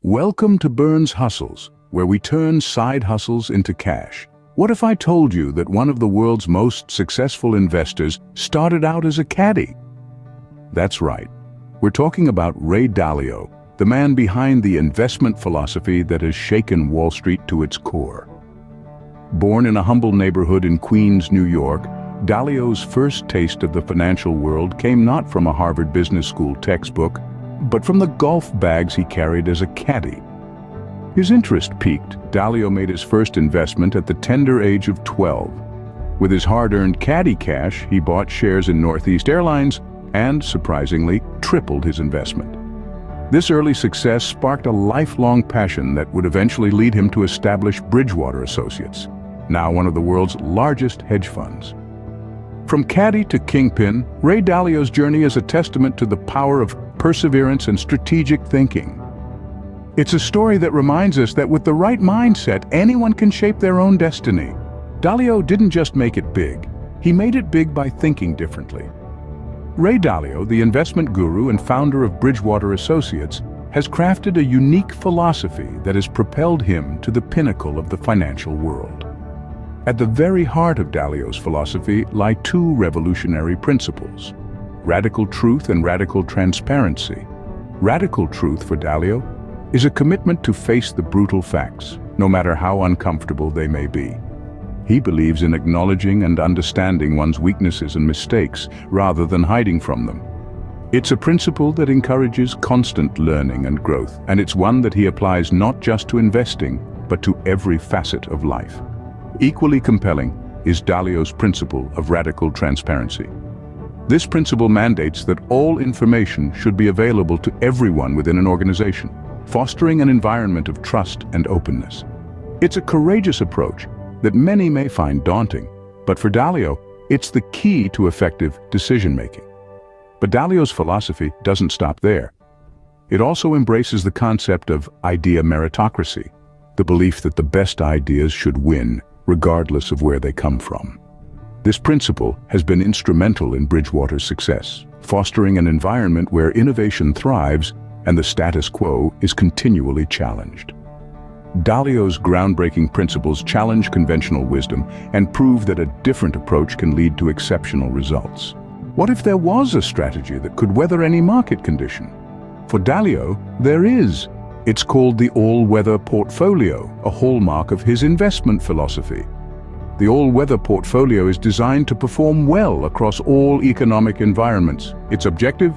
Welcome to Burns Hustles, where we turn side hustles into cash. What if I told you that one of the world's most successful investors started out as a caddy? That's right. We're talking about Ray Dalio, the man behind the investment philosophy that has shaken Wall Street to its core. Born in a humble neighborhood in Queens, New York, Dalio's first taste of the financial world came not from a Harvard Business School textbook, but from the golf bags he carried as a caddy. His interest peaked. Dalio made his first investment at the tender age of 12. With his hard-earned caddy cash, he bought shares in Northeast Airlines and, surprisingly, tripled his investment. This early success sparked a lifelong passion that would eventually lead him to establish Bridgewater Associates, now one of the world's largest hedge funds. From caddy to kingpin, Ray Dalio's journey is a testament to the power of perseverance and strategic thinking. It's a story that reminds us that with the right mindset, anyone can shape their own destiny. Dalio didn't just make it big, he made it big by thinking differently. Ray Dalio, the investment guru and founder of Bridgewater Associates, has crafted a unique philosophy that has propelled him to the pinnacle of the financial world. At the very heart of Dalio's philosophy lie two revolutionary principles: radical truth and radical transparency. Radical truth for Dalio is a commitment to face the brutal facts, no matter how uncomfortable they may be. He believes in acknowledging and understanding one's weaknesses and mistakes rather than hiding from them. It's a principle that encourages constant learning and growth, and it's one that he applies not just to investing, but to every facet of life. Equally compelling is Dalio's principle of radical transparency. This principle mandates that all information should be available to everyone within an organization, fostering an environment of trust and openness. It's a courageous approach that many may find daunting, but for Dalio, it's the key to effective decision-making. But Dalio's philosophy doesn't stop there. It also embraces the concept of idea meritocracy, the belief that the best ideas should win, regardless of where they come from. This principle has been instrumental in Bridgewater's success, fostering an environment where innovation thrives and the status quo is continually challenged. Dalio's groundbreaking principles challenge conventional wisdom and prove that a different approach can lead to exceptional results. What if there was a strategy that could weather any market condition? For Dalio, there is. It's called the all-weather portfolio, a hallmark of his investment philosophy. The all-weather portfolio is designed to perform well across all economic environments. Its objective?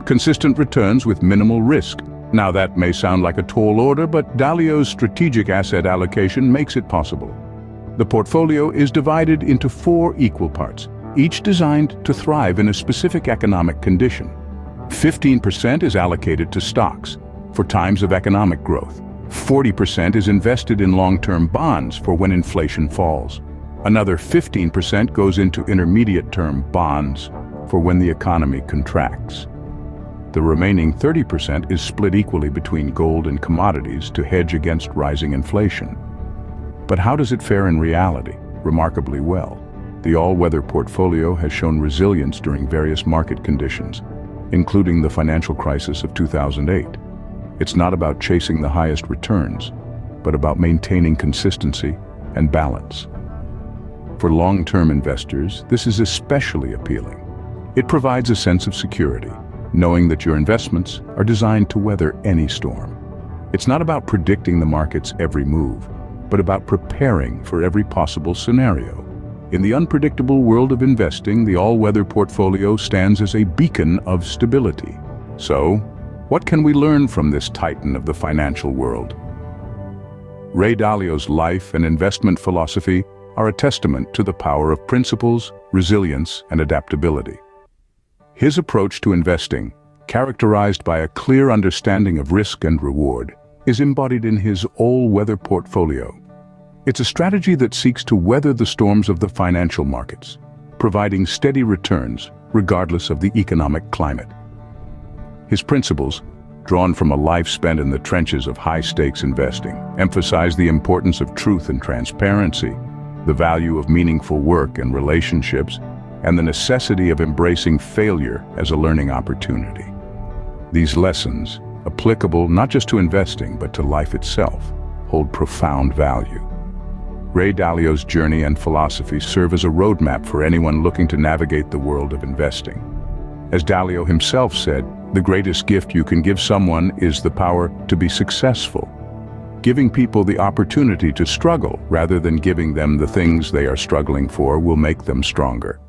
Consistent returns with minimal risk. Now that may sound like a tall order, but Dalio's strategic asset allocation makes it possible. The portfolio is divided into 4 equal parts, each designed to thrive in a specific economic condition. 15% is allocated to stocks for times of economic growth. 40% is invested in long-term bonds for when inflation falls. Another 15% goes into intermediate-term bonds for when the economy contracts. The remaining 30% is split equally between gold and commodities to hedge against rising inflation. But how does it fare in reality? Remarkably well. The all-weather portfolio has shown resilience during various market conditions, including the financial crisis of 2008. It's not about chasing the highest returns, but about maintaining consistency and balance. For long-term investors, this is especially appealing. It provides a sense of security, knowing that your investments are designed to weather any storm. It's not about predicting the market's every move, but about preparing for every possible scenario. In the unpredictable world of investing, the all-weather portfolio stands as a beacon of stability. So, what can we learn from this titan of the financial world? Ray Dalio's life and investment philosophy are a testament to the power of principles, resilience, and adaptability. His approach to investing, characterized by a clear understanding of risk and reward, is embodied in his all-weather portfolio. It's a strategy that seeks to weather the storms of the financial markets, providing steady returns regardless of the economic climate. His principles, drawn from a life spent in the trenches of high-stakes investing, emphasize the importance of truth and transparency, the value of meaningful work and relationships, and the necessity of embracing failure as a learning opportunity. These lessons, applicable not just to investing but to life itself, hold profound value. Ray Dalio's journey and philosophy serve as a roadmap for anyone looking to navigate the world of investing. As Dalio himself said, the greatest gift you can give someone is the power to be successful. Giving people the opportunity to struggle rather than giving them the things they are struggling for will make them stronger.